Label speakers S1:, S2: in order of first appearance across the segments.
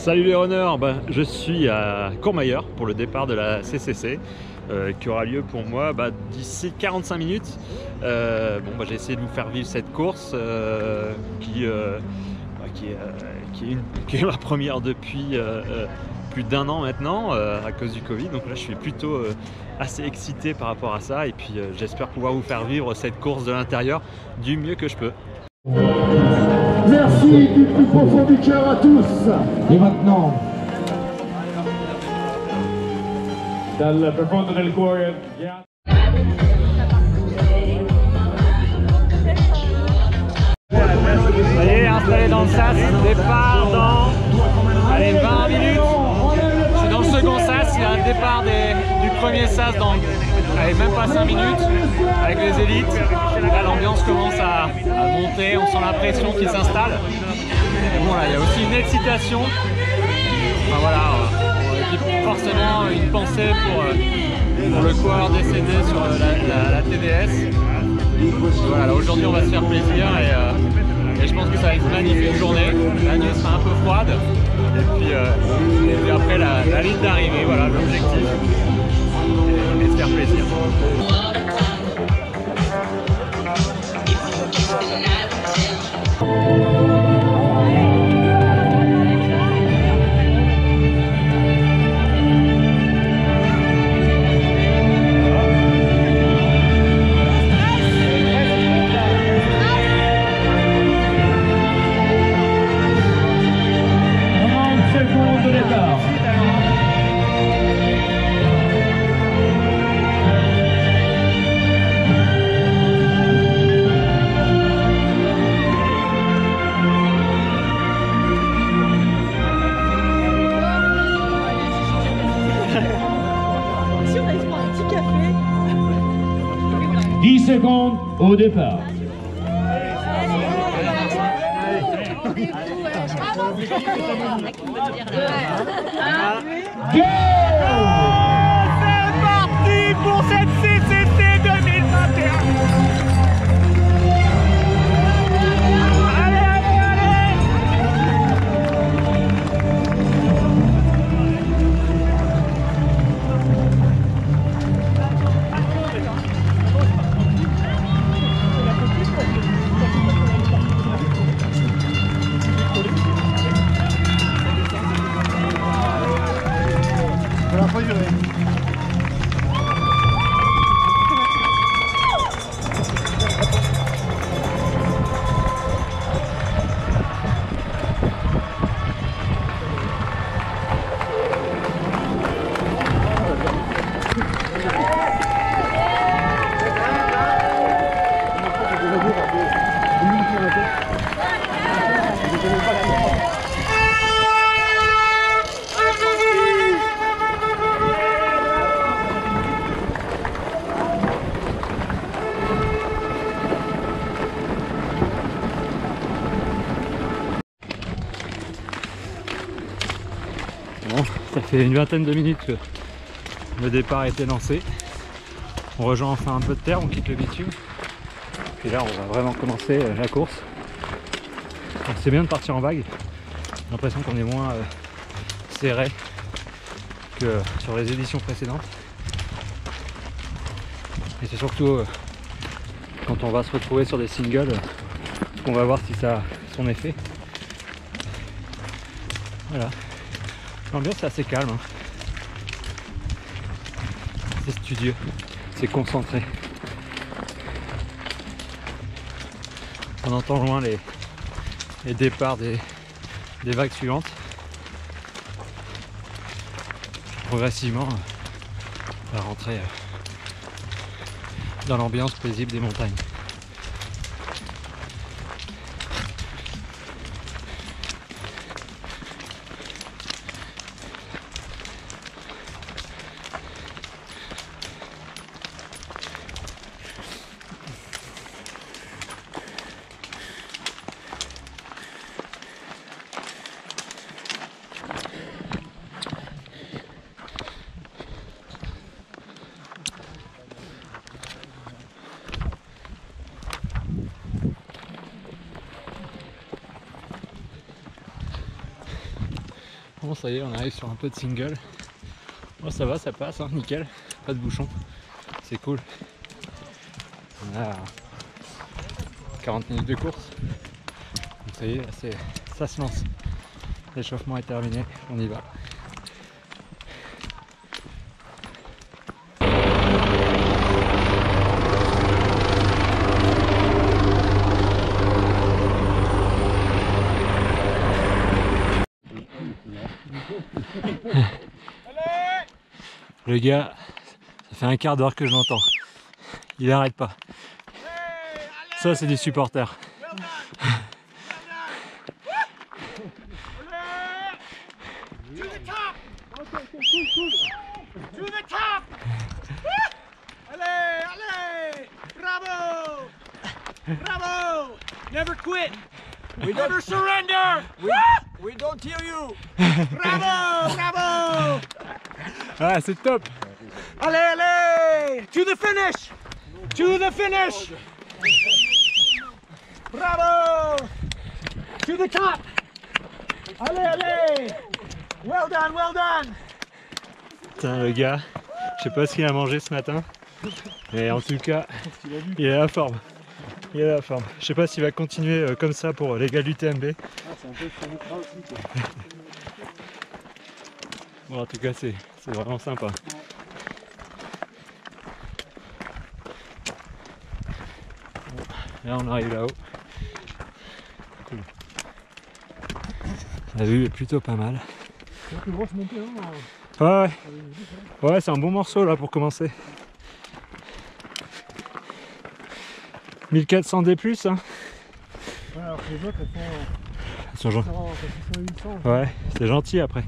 S1: Salut les runners, je suis à Courmayeur pour le départ de la CCC qui aura lieu pour moi d'ici 45 minutes. J'ai essayé de vous faire vivre cette course qui est ma première depuis plus d'un an maintenant à cause du Covid. Donc là je suis plutôt assez excité par rapport à ça et puis j'espère pouvoir vous faire vivre cette course de l'intérieur du mieux que je peux.
S2: Merci du plus profond du cœur à tous. Et maintenant,
S3: dal profondo del cuore.
S1: Ça y est, installé dans le sas, départ dans 20 minutes. Je suis dans le second sas, il y a un départ du premier sas dans même pas 5 minutes avec les élites. Là l'ambiance commence à monter, on sent la pression qui s'installe. Bon là il y a aussi une excitation. Enfin voilà, et puis forcément une pensée pour le coureur décédé sur la TDS. Voilà, aujourd'hui on va se faire plaisir et je pense que ça va être une magnifique journée. La nuit sera un peu froide et puis après la ligne d'arrivée, voilà l'objectif et se faire plaisir.
S3: Secondes au départ.
S1: C'est parti pour cette CCC 2021. Bon, ça fait une vingtaine de minutes que le départ a été lancé. On rejoint enfin un peu de terre, on quitte le bitume. Puis là on va vraiment commencer la course. C'est bien de partir en vague. J'ai l'impression qu'on est moins serré que sur les éditions précédentes. Et c'est surtout quand on va se retrouver sur des singles qu'on va voir si ça a son effet. Voilà. L'ambiance est assez calme, hein. C'est studieux, c'est concentré. On entend loin les départs des vagues suivantes. Progressivement, on va rentrer dans l'ambiance paisible des montagnes. bon, ça y est, on arrive sur un peu de single. Bon, ça va, ça passe, hein, nickel, pas de bouchon, c'est cool. On a 40 minutes de course. Donc ça y est, là, ça se lance. L'échauffement est terminé, on y va. Le gars, ça fait un quart d'heure que je l'entends. Il arrête pas. Ça, c'est des supporters.
S4: Allez, allez! Bravo! Bravo! Never quit! We never surrender! We don't hear you! Bravo! Bravo!
S1: Ah, c'est top!
S4: Allez, allez! To the finish! To the finish! Bravo! To the top! Allez, allez! Well done, well done!
S1: Putain, le gars, je sais pas ce qu'il a mangé ce matin, mais en tout cas, il est à la forme. Il est à la forme. Je sais pas s'il va continuer comme ça pour les gars du TMB. Bon, en tout cas, c'est vraiment sympa. Bon, là, on arrive là-haut. Cool. La vue est plutôt pas mal. Ouais, ouais, c'est un bon morceau là pour commencer. 1400 D+, hein.
S5: Ouais, alors que les autres,
S1: Elles sont gentilles.
S5: 800.
S1: Ouais, c'est gentil après.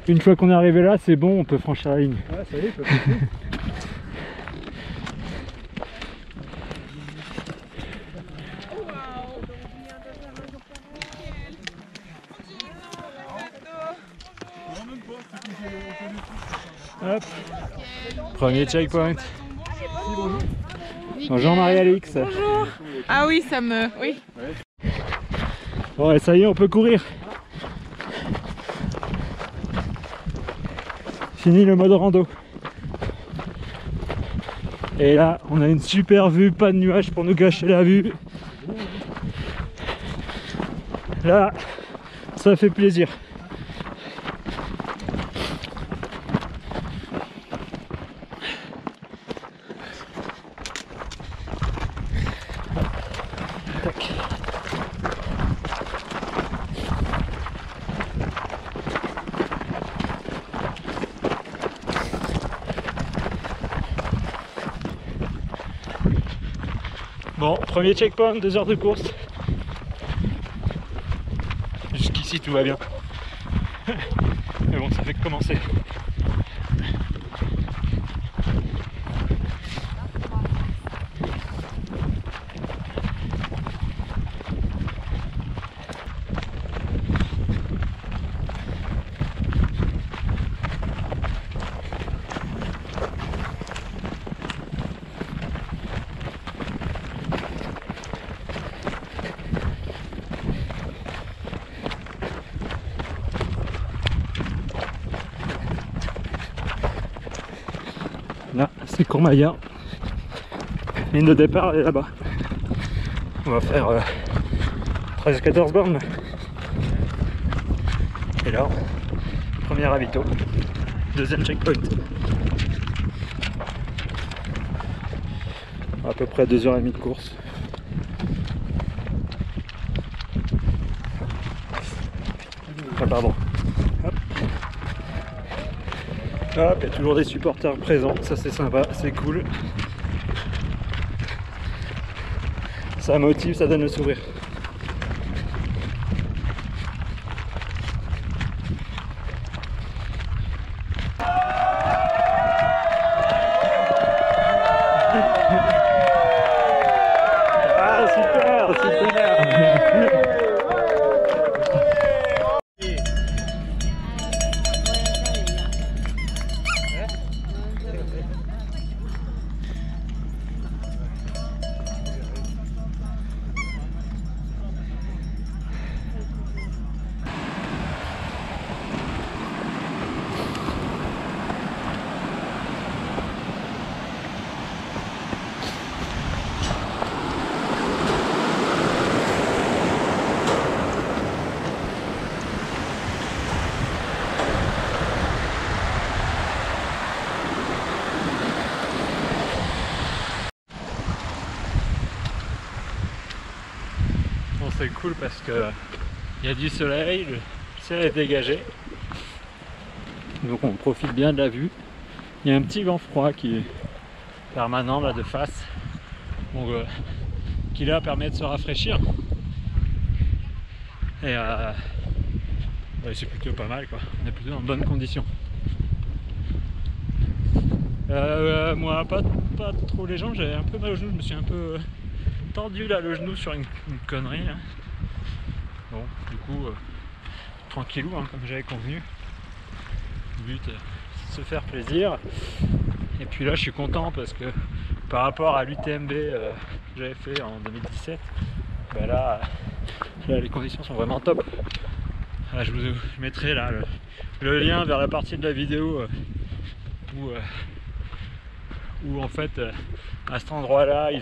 S1: Une fois qu'on est arrivé là, c'est bon, on peut franchir la ligne.
S5: Ouais, ça y est, il peut passer.
S1: Hop. Premier checkpoint. Bonjour Marie-Alix.
S6: Bonjour. Ah oui, ça me... Oui.
S1: Bon, et ça y est, on peut courir. Fini le mode rando. Et là, on a une super vue, pas de nuages pour nous gâcher la vue. Là, ça fait plaisir. Tac. Bon, premier checkpoint, 2 heures de course. Jusqu'ici tout va bien. Mais bon, ça fait que commencer. Là, c'est Courmayeur. Ligne de départ, elle est là-bas. On va faire 13-14 bornes. Et là, premier ravito, deuxième checkpoint. À peu près 2h30 de course. Ah, pardon. Hop. Hop, il y a toujours des supporters présents, ça c'est sympa, c'est cool. Ça motive, ça donne le sourire. Ah super, super. c'est cool parce que il y a du soleil, le ciel est dégagé. Donc on profite bien de la vue. Il y a un petit vent froid qui est permanent là de face. Donc, qui là permet de se rafraîchir. Et ouais, c'est plutôt pas mal quoi. On est plutôt dans de bonnes conditions. Moi pas trop les jambes, j'avais un peu mal au genou, je me suis un peu tordu là le genou sur une connerie là. Bon du coup tranquillou hein, comme j'avais convenu. Le but c'est de se faire plaisir. Et puis là je suis content parce que par rapport à l'UTMB que j'avais fait en 2017, bah là les conditions sont vraiment top. Là, je mettrai là le lien vers la partie de la vidéo où en fait à cet endroit là il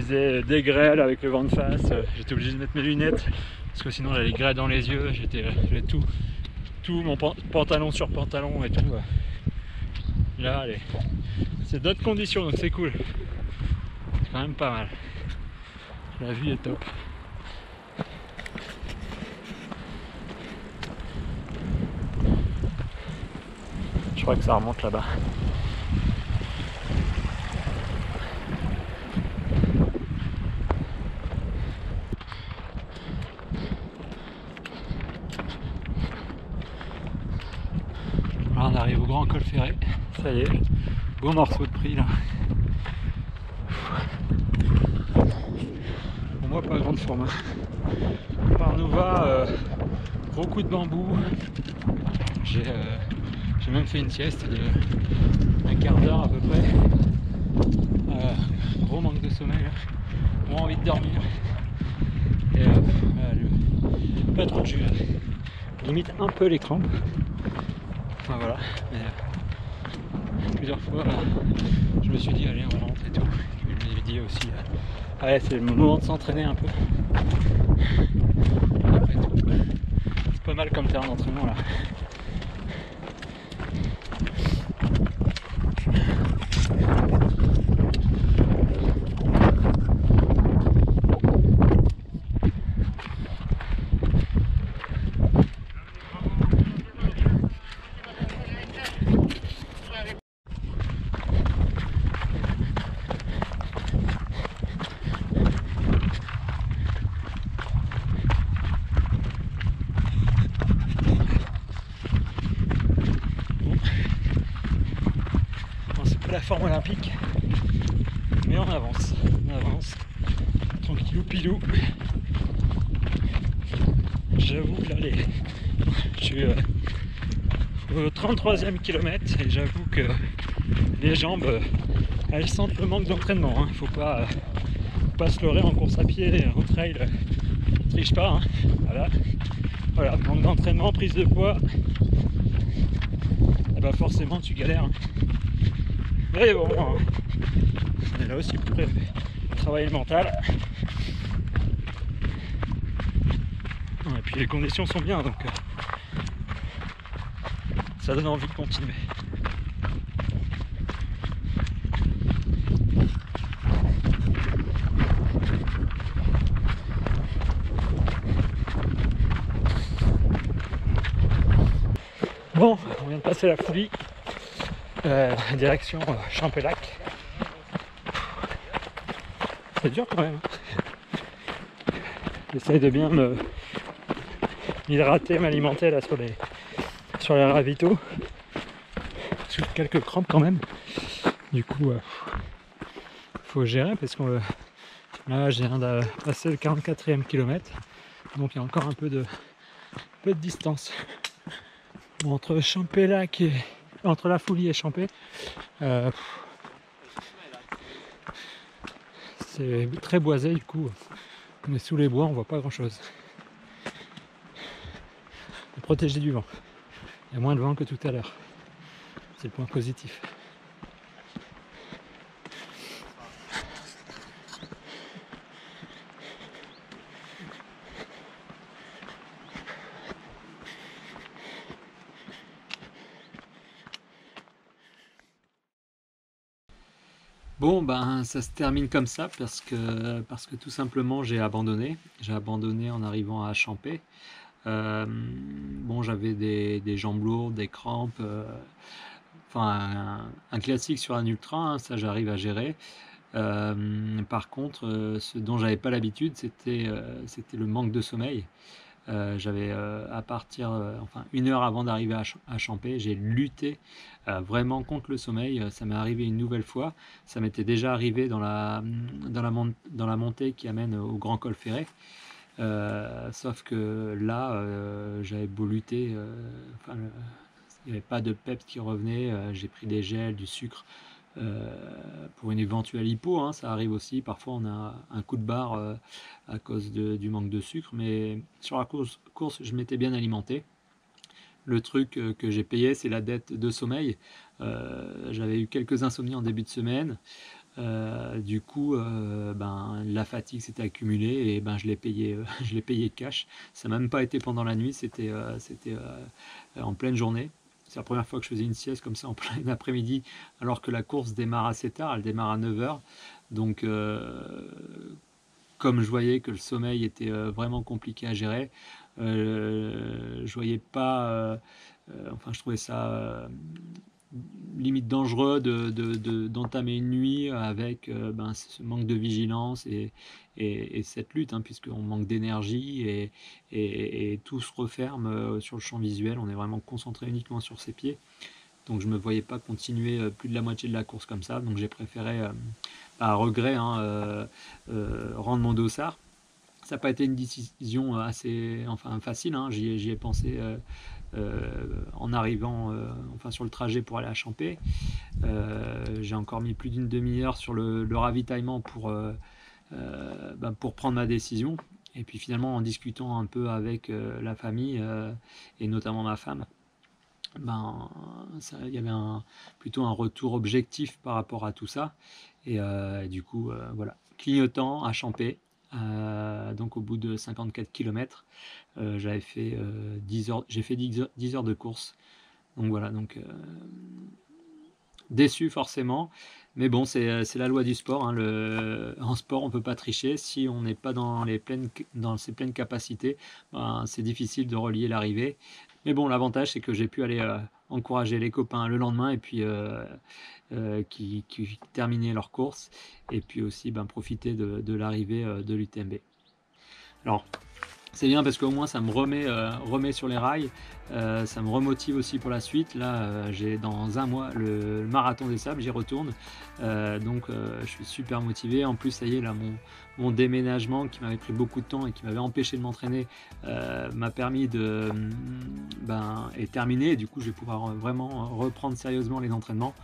S1: faisait des grêles avec le vent de face. J'étais obligé de mettre mes lunettes parce que sinon j'avais les grêles dans les yeux. J'avais tout mon pantalon sur pantalon et tout. Là c'est d'autres conditions donc c'est cool, c'est quand même pas mal, la vue est top. Je crois que ça remonte là-bas. Là, on arrive au grand col ferré. Ça y est, beau morceau de prix là. Pour moi, pas grande forme. Parnova, gros coup de bambou. J'ai même fait une sieste d'un quart d'heure à peu près. Gros manque de sommeil, moins envie de dormir. Et pas trop de jus là. Limite un peu les crampes. Enfin voilà. Mais, plusieurs fois je me suis dit allez on rentre et tout. Je lui ai dit aussi allez c'est le moment de s'entraîner un peu. Après tout, c'est pas mal comme terrain d'entraînement là. La forme olympique, mais on avance, tranquillou pilou. J'avoue que là je suis au 33e kilomètre et j'avoue que les jambes elles sentent le manque d'entraînement, hein. Faut pas se leurrer en course à pied, en trail, triche pas, hein. Voilà, manque d'entraînement, prise de poids, et bah forcément tu galères, hein. Mais bon, on est là aussi pour travailler le mental. Et puis les conditions sont bien, donc ça donne envie de continuer. Bon, on vient de passer la Foulie. Direction Champellac. C'est dur quand même. J'essaie de bien m'hydrater, m'alimenter là sur les ravitaux. J'ai quelques crampes quand même. Du coup, faut gérer parce que là, je viens de passer le 44e kilomètre. Donc il y a encore un peu de distance. Bon, entre Champellac et entre la Foulie et Champé, c'est très boisé, du coup on est sous les bois, on voit pas grand chose. On est protégé du vent, il y a moins de vent que tout à l'heure, c'est le point positif. Bon, ben, ça se termine comme ça parce que tout simplement j'ai abandonné. J'ai abandonné en arrivant à Champé. Bon, j'avais des jambes lourdes, des crampes, enfin un classique sur un ultra, hein, ça j'arrive à gérer. Par contre, ce dont j'avais pas l'habitude, c'était le manque de sommeil. J'avais à partir, enfin 1 heure avant d'arriver à Champé, j'ai lutté vraiment contre le sommeil. Ça m'est arrivé une nouvelle fois. Ça m'était déjà arrivé dans la montée qui amène au Grand Col Ferret. Sauf que là, j'avais beau lutter, enfin, il n'y avait pas de peps qui revenait. J'ai pris des gels, du sucre pour une éventuelle hypo, hein, ça arrive aussi. Parfois, on a un coup de barre à cause du manque de sucre, mais sur la course je m'étais bien alimenté. Le truc que j'ai payé, c'est la dette de sommeil. J'avais eu quelques insomnies en début de semaine. Du coup, ben, la fatigue s'était accumulée et ben, je l'ai payé cash. Ça n'a même pas été pendant la nuit, c'était en pleine journée. C'est la première fois que je faisais une sieste comme ça en plein après-midi, alors que la course démarre assez tard, elle démarre à 9 h. Donc, comme je voyais que le sommeil était vraiment compliqué à gérer, je voyais pas, enfin, je trouvais ça limite dangereux d'entamer une nuit avec ben, ce manque de vigilance et cette lutte, hein, puisqu'on manque d'énergie et tout se referme sur le champ visuel. On est vraiment concentré uniquement sur ses pieds. Donc je ne me voyais pas continuer plus de la moitié de la course comme ça. Donc j'ai préféré, à regret, hein, rendre mon dossard. Ça n'a pas été une décision assez facile, hein. J'y ai pensé en arrivant enfin, sur le trajet pour aller à Champé. J'ai encore mis plus d'une demi-heure sur le ravitaillement pour prendre ma décision. Et puis finalement, en discutant un peu avec la famille et notamment ma femme, ben, il y avait plutôt un retour objectif par rapport à tout ça. Et du coup, voilà, clignotant à Champé. Donc au bout de 54 km, j'avais fait 10 heures, j'ai fait 10 heures de course. Donc voilà, donc déçu forcément, mais bon, c'est la loi du sport, hein. En sport, on peut pas tricher. Si on n'est pas dans ses pleines capacités, ben, c'est difficile de relier l'arrivée. Mais bon, l'avantage, c'est que j'ai pu aller encourager les copains le lendemain et puis qui terminaient leur course, et puis aussi ben, profiter de l'arrivée de l'UTMB. Alors, c'est bien parce qu'au moins ça me remet sur les rails, ça me remotive aussi pour la suite. Là, j'ai dans un mois le marathon des sables, j'y retourne, donc je suis super motivé. En plus, ça y est, là, mon déménagement qui m'avait pris beaucoup de temps et qui m'avait empêché de m'entraîner m'a permis est terminé, et du coup je vais pouvoir vraiment reprendre sérieusement les entraînements.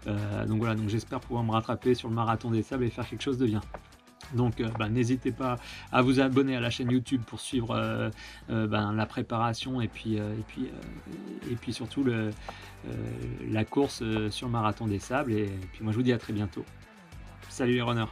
S1: Donc voilà, donc j'espère pouvoir me rattraper sur le marathon des sables et faire quelque chose de bien. Donc n'hésitez pas à vous abonner à la chaîne YouTube pour suivre la préparation et puis surtout la course sur le marathon des sables. Et puis moi je vous dis à très bientôt. Salut les runners!